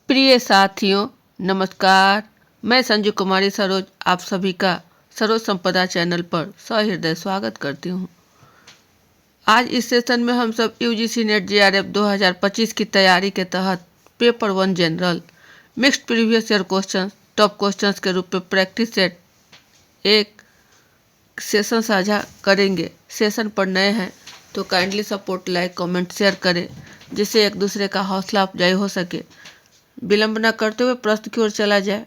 प्रिय साथियों, नमस्कार। मैं संजू कुमारी सरोज आप सभी का सरोज संपदा चैनल पर सहृदय स्वागत करती हूँ। आज इस सेशन में हम सब यूजीसी नेट जेआरएफ 2025 की तैयारी के तहत paper 1 general mixed previous year question top questions के रूप में प्रैक्टिस सेट एक सेशन साझा करेंगे। सेशन पर नए हैं तो kindly support, like, comment, share करें जिससे एक दूसरे का हौसला अफजाई हो सके। विलंब न करते हुए प्रश्न की ओर चला जाए।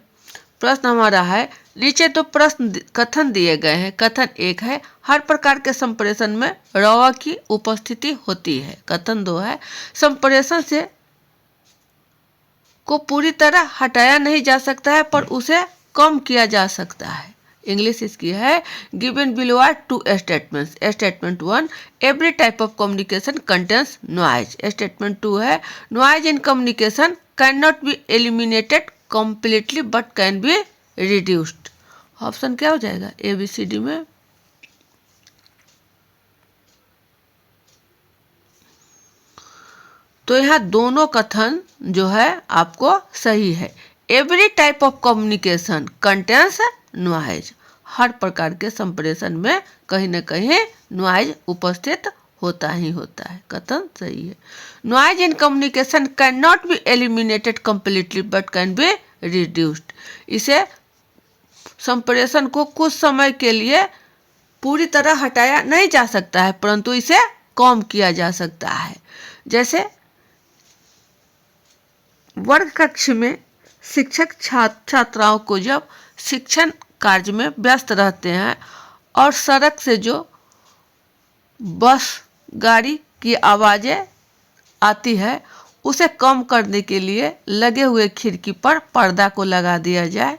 प्रश्न हमारा है, नीचे तो प्रश्न कथन दिए गए हैं। कथन एक है, हर प्रकार के संप्रेषण में रवा की उपस्थिति होती है। कथन दो है, संप्रेषण से को पूरी तरह हटाया नहीं जा सकता है पर उसे कम किया जा सकता है। इंग्लिश इसकी है, given below are two statements. Statement 1, every type of communication contains noise. Statement 2 है, noise in communication can not be eliminated completely but can be reduced. Option क्या हो जाएगा ABCD में? तो यहाँ दोनों कथन जो है आपको सही है। Every type of communication contains noise, हर प्रकार के संप्रेषण में कहीं न कहीं नॉइज उपस्थित होता ही होता है। कथन सही है। Noise in communication can not be eliminated completely but can be reduced. इसे संप्रेषण को कुछ समय के लिए पूरी तरह हटाया नहीं जा सकता है परंतु इसे कम किया जा सकता है। जैसे वर्ग कक्ष में शिक्षक छात्राओं को जब शिक्षण कार्य में व्यस्त रहते हैं और सड़क से जो बस गाड़ी की आवाज़ें आती है उसे कम करने के लिए लगे हुए खिड़की पर पर्दा को लगा दिया जाए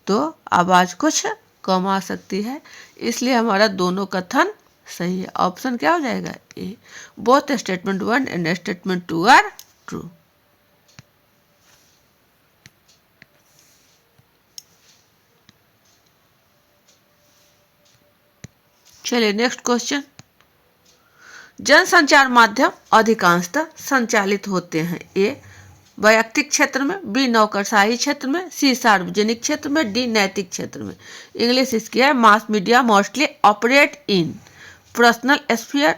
तो आवाज़ कुछ कम आ सकती है। इसलिए हमारा दोनों कथन सही है। ऑप्शन क्या हो जाएगा? A. Both statement 1 and statement 2 are true. चलिए नेक्स्ट क्वेश्चन। जनसंचार माध्यम अधिकांशतः संचालित होते हैं। ए वैयक्तिक क्षेत्र में, बी नौकरशाही क्षेत्र में, सी सार्वजनिक क्षेत्र में, डी नैतिक क्षेत्र में। इंग्लिश इसकी है, mass media mostly operate in personal sphere,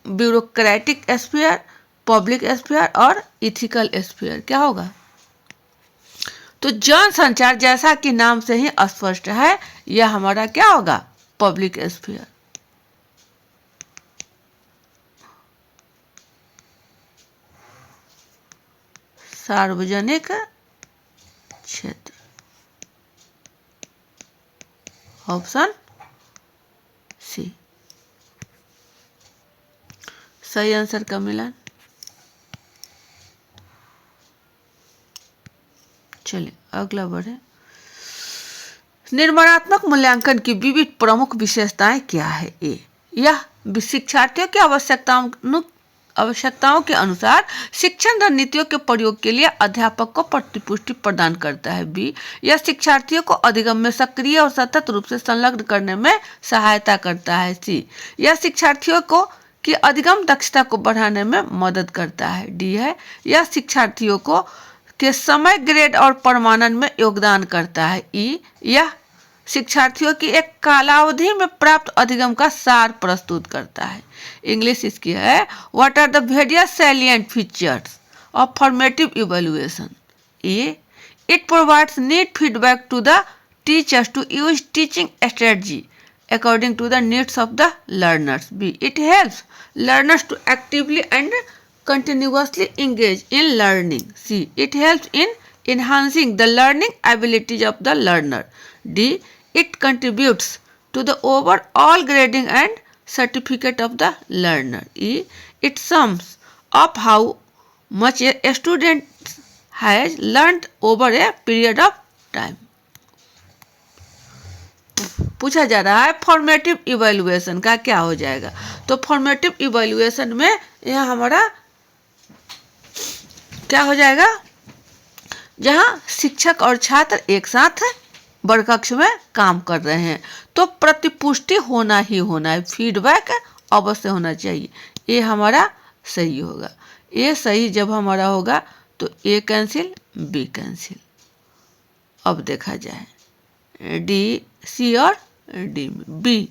bureaucratic sphere, public sphere और इथिकल स्फीयर। क्या होगा? तो जनसंचार जैसा कि नाम से ही स्पष्ट है यह हमारा क्या होगा? Public sphere. सार्वजनिक क्षेत्र। ऑप्शन सी सही आंसर का मिलान। चलिए अगला बढ़े। निर्माणात्मक मूल्यांकन की विविध प्रमुख विशेषताएं क्या है? ए यह शिक्षार्थियों की आवश्यकताओं के अनुसार शिक्षण रणनीतियों के प्रयोग के लिए अध्यापक को प्रतिपुष्टि प्रदान करता है। बी यह शिक्षार्थियों को अधिगम में सक्रिय और सतत रूप से संलग्न करने में सहायता करता है। सी यह शिक्षार्थियों को की अधिगम दक्षता को बढ़ाने में मदद करता है। डी है यह शिक्षार्थियों को के समय, ग्रेड और प्रमाणन में योगदान करता है। ई यह शिक्षार्थियों की एक कालावधि में प्राप्त अधिगम का सार प्रस्तुत करता है। इंग्लिश इसकी है, what are the various salient features of formative evaluation? A it provides need feedback to the teachers to use teaching strategy according to the needs of the learners. B it helps learners to actively and continuously engage in learning. C it helps in enhancing the learning abilities of the learner. D it contributes to the overall grading and certificate of the learner. E it sums up how much a student has learned over a period of time. पूछा जा रहा है formative evaluation का क्या हो जाएगा? तो formative evaluation में यह हमारा क्या हो जाएगा? जहां शिक्षक और छात्र एक साथ वर्ग कक्ष में काम कर रहे हैं तो प्रतिपुष्टि होना ही होना है, फीडबैक अवश्य होना चाहिए। ये हमारा सही होगा। ये सही जब हमारा होगा तो ए कैंसिल, बी कैंसिल। अब देखा जाए डी, सी और डी में बी।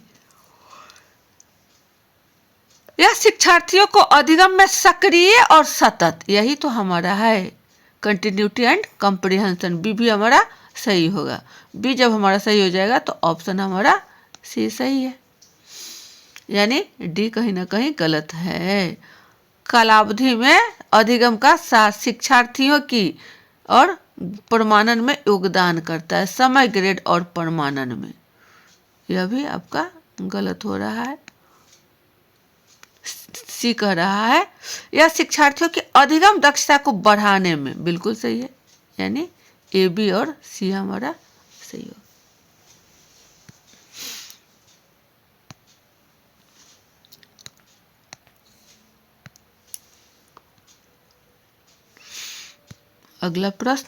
यह शिक्षार्थियों को अधिगम में सक्रिय और सतत, यही तो हमारा है कंटिन्यूटी एंड कॉम्प्रिहेंशन। बी भी हमारा सही होगा। बी जब हमारा सही हो जाएगा तो ऑप्शन हमारा सी सही है, यानी डी कहीं ना कहीं गलत है। कालावधि में अधिगम का साथ शिक्षार्थियों की और प्रमाणन में योगदान करता है, समय, ग्रेड और प्रमाणन में। यह भी आपका गलत हो रहा है। सी कह रहा है यह शिक्षार्थियों की अधिगम दक्षता को बढ़ाने में, बिल्कुल सही है, यानी ए, बी और सी हमारा सही हो। अगला प्रश्न,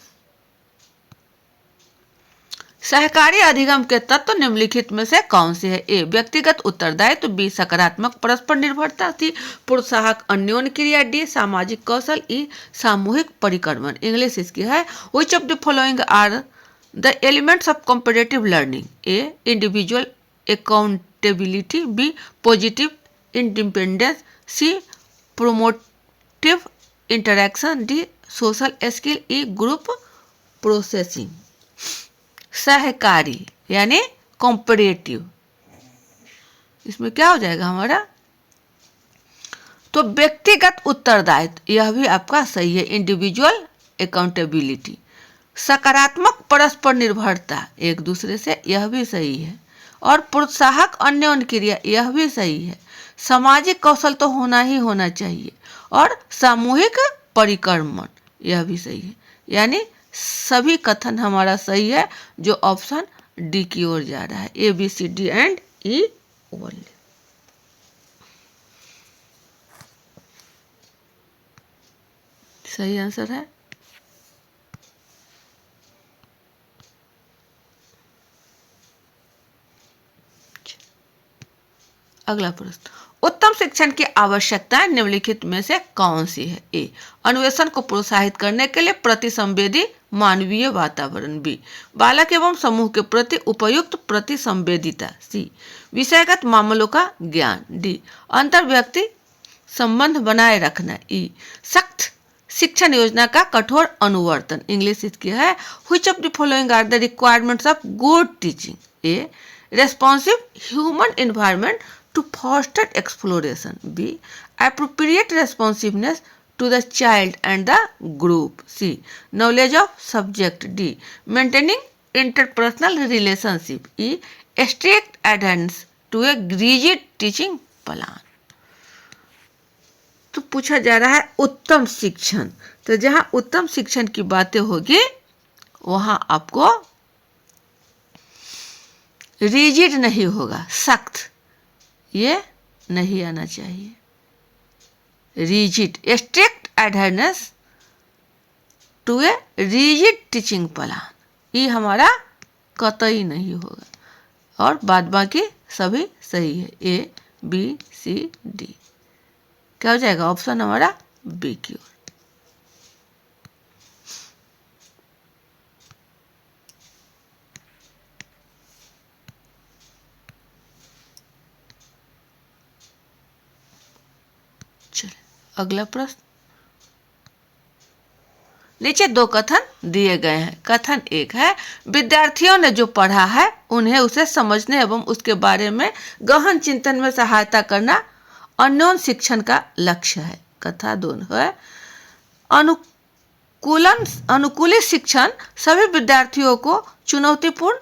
सहकारी अधिगम के तत्व निम्नलिखित में से कौन से है? ए, व्यक्तिगत उत्तरदायित्व, बी, सकारात्मक परस्पर निर्भरता, सी, प्रोत्साहक अन्योन्य क्रिया, डी, सामाजिक कौशल, ई, सामूहिक परिक्रमण। इंग्लिश इसकी है which of the following are the elements of competitive learning? A, individual accountability, B, positive independence, C, promotive interaction, D, social skill, E, group processing. सहकारी यानी कॉम्परेटिव, इसमें क्या हो जाएगा हमारा? तो व्यक्तिगत उत्तरदायित्व, यह भी आपका सही है, इंडिविजुअल अकाउंटेबिलिटी। सकारात्मक परस्पर निर्भरता एक दूसरे से, यह भी सही है। और प्रोत्साहक अन्योन्य क्रिया, यह भी सही है। सामाजिक कौशल तो होना ही होना चाहिए। और सामूहिक परिक्रमण, यह भी सही है, यानी सभी कथन हमारा सही है, जो ऑप्शन डी की ओर जा रहा है, A, B, C, D and E only. सही आंसर है। अगला प्रश्न, उत्तम शिक्षण की आवश्यकताएं निम्नलिखित में से कौन सी है? ए, अन्वेषण को प्रोत्साहित करने के लिए प्रतिसंवेदी मानवीय वातावरण, बी, बालक एवं समूह के प्रति उपयुक्त प्रतिसंवेदिता, सी, विषयगत मामलों का ज्ञान, डी, अंतर्व्यक्ति संबंध बनाए रखना, ई, सख्त शिक्षण योजना का कठोर अनुवर्तन। इंग्लिश इसकी है which of the following are the requirements of good teaching? A, responsive human environment to foster exploration, B, appropriate responsiveness to the child and the group, C, knowledge of subject, D, maintaining interpersonal relationship, E, strict adherence to a rigid teaching plan। तो पूछा जा रहा है उत्तम शिक्षण, तो जहां उत्तम शिक्षण की बातें होगी वहां आपको रिजिड नहीं होगा, सख्त, ये नहीं आना चाहिए। Rigid, strict adherence to a rigid teaching plan, ये हमारा कतई नहीं होगा। और बाद बाकी सभी सही है, ए, बी, सी, डी। क्या हो जाएगा? ऑप्शन हमारा बी की ओर। अगला प्रश्न, नीचे दो कथन दिए गए हैं। कथन एक है विद्यार्थियों ने जो पढ़ा है उन्हें उसे समझने एवं उसके बारे में गहन चिंतन में सहायता करना अन्योन्य शिक्षण का लक्ष्य है। कथा दोनों है अनुकूलित शिक्षण सभी विद्यार्थियों को चुनौतीपूर्ण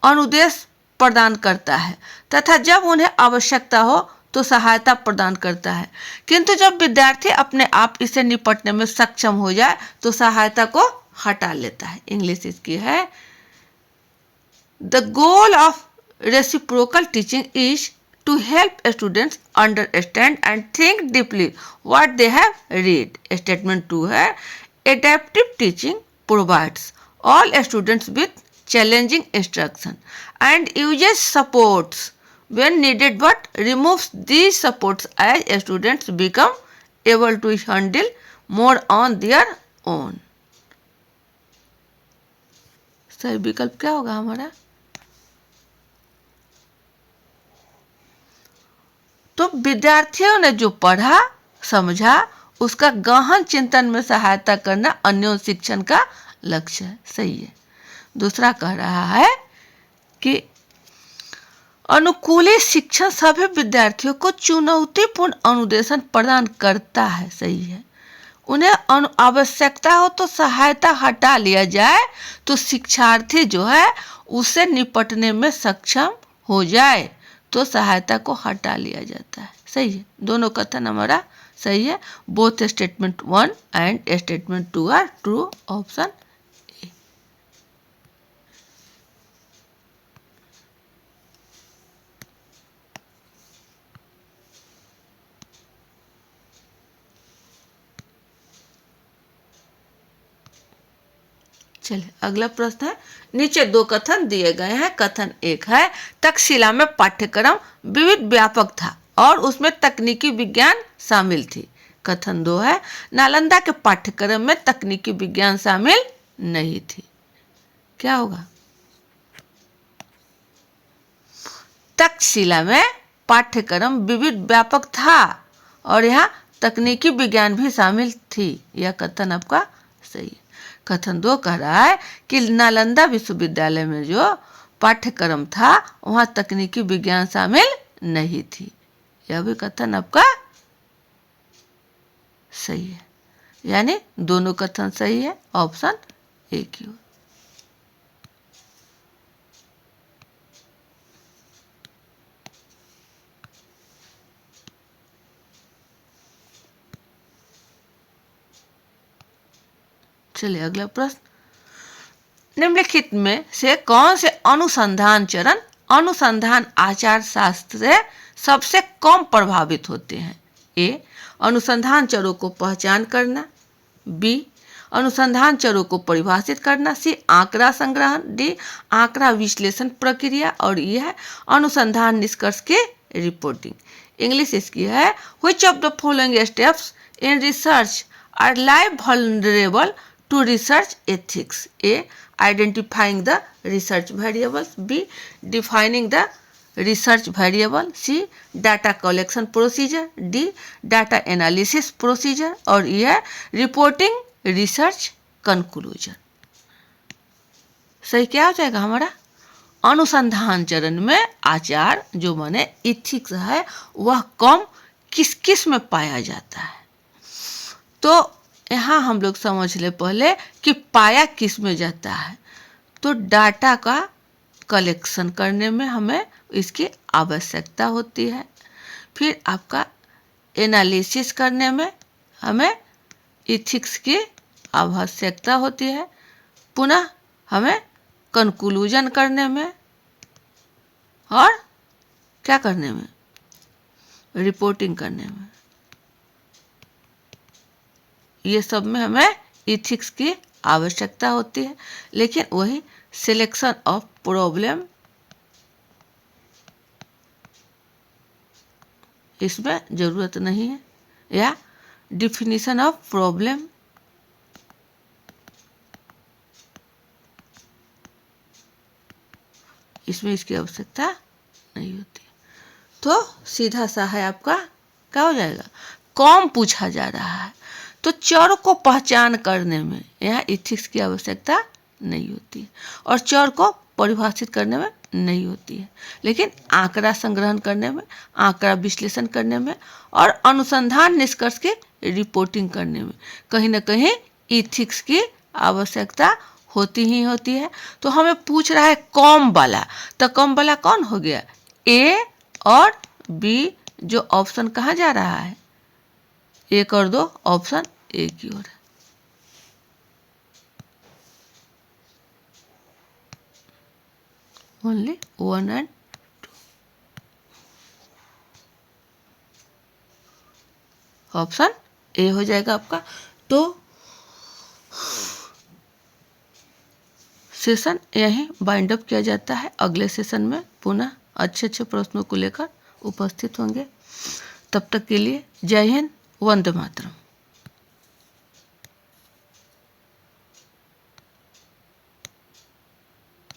अनुदेश प्रदान करता है तथा जब उन्हें आवश्यकता हो तो सहायता प्रदान करता है, किंतु जब विद्यार्थी अपने आप इससे निपटने में सक्षम हो जाए तो सहायता को हटा लेता है। इंग्लिश इसकी है the goal of reciprocal teaching is to help students understand and think deeply what they have read. Statement 2 है adaptive teaching provides all students with challenging instruction and uses supports when needed but removes these supports as students become able to handle more on their own. सही विकल्प क्या होगा हमारा? तो विद्यार्थियों ने जो पढ़ा समझा उसका गहन चिंतन में सहायता करना अन्योन्य शिक्षण का लक्ष्य है। सही है। दूसरा कह रहा है कि अनुकूली शिक्षण सभी विद्यार्थियों को चुनौतीपूर्ण अनुदेशन प्रदान करता है। सही है। उन्हें आवश्यकता हो तो सहायता हटा लिया जाए तो शिक्षार्थी जो है उससे निपटने में सक्षम हो जाए तो सहायता को हटा लिया जाता है। सही है। दोनों कथन हमारा सही है। Both statement 1 and statement 2 are true. Option A. चलिए अगला प्रश्न है। नीचे दो कथन दिए गए हैं। कथन एक है तक्षशिला में पाठ्यक्रम विविध व्यापक था और उसमें तकनीकी विज्ञान शामिल थी। कथन दो है नालंदा के पाठ्यक्रम में तकनीकी विज्ञान शामिल नहीं थी। क्या होगा? तक्षशिला में पाठ्यक्रम विविध व्यापक था और यहाँ तकनीकी विज्ञान भी शामिल थी। यह कथन आपका सही है। कथन दो कह रहा है कि नालंदा विश्वविद्यालय में जो पाठ्यक्रम था वहाँ तकनीकी विज्ञान शामिल नहीं थी। यह भी कथन आपका सही है। यानी दोनों कथन सही है। ऑप्शन ए की ओर। चलिए अगला प्रश्न। निम्नलिखित में से कौन से अनुसंधान चरण अनुसंधान आचार शास्त्र से सबसे कम प्रभावित होते हैं? ए अनुसंधान चरों को पहचान करना, बी अनुसंधान चरों को परिभाषित करना, सी आंकड़ा संग्रहण, डी आंकड़ा विश्लेषण प्रक्रिया और यह है अनुसंधान निष्कर्ष के रिपोर्टिंग। इंग्लिश इसकी है which of the following steps in research are live vulnerable to research ethics? A identifying the research variables, B defining the research variable, C data collection procedure, D data analysis procedure और यह reporting research conclusion। सही क्या हो जाएगा हमारा? अनुसंधान चरण में आचार जो माने इथिक्स है वह कम किस किस में पाया जाता है? तो यहाँ हम लोग समझ ले पहले कि पाया किस में जाता है। तो डाटा का कलेक्शन करने में हमें इसकी आवश्यकता होती है। फिर आपका एनालिसिस करने में हमें इथिक्स की आवश्यकता होती है। पुनः हमें कंक्लूजन करने में और क्या करने में? रिपोर्टिंग करने में। ये सब में हमें इथिक्स की आवश्यकता होती है। लेकिन वही सिलेक्शन ऑफ प्रॉब्लम इसमें जरूरत नहीं है, या डिफिनीशन ऑफ प्रॉब्लम इसमें इसकी आवश्यकता नहीं होती। तो सीधा सा है आपका क्या हो जाएगा? कम पूछा जा रहा है तो चर को पहचान करने में यहाँ इथिक्स की आवश्यकता नहीं होती है और चर को परिभाषित करने में नहीं होती है। लेकिन आंकड़ा संग्रहण करने में, आंकड़ा विश्लेषण करने में और अनुसंधान निष्कर्ष की रिपोर्टिंग करने में कहीं ना कहीं इथिक्स की आवश्यकता होती ही होती है। तो हमें पूछ रहा है कम वाला, तो कम वाला कौन हो गया? ए और बी, जो ऑप्शन कहाँ जा रहा है? एक और दो ऑप्शन ए की ओर है। ओनली 1 and 2 ऑप्शन ए हो जाएगा आपका। तो सेशन यहीं बाइंड अप किया जाता है। अगले सेशन में पुनः अच्छे अच्छे प्रश्नों को लेकर उपस्थित होंगे। तब तक के लिए जय हिंद, वंदे मातरम।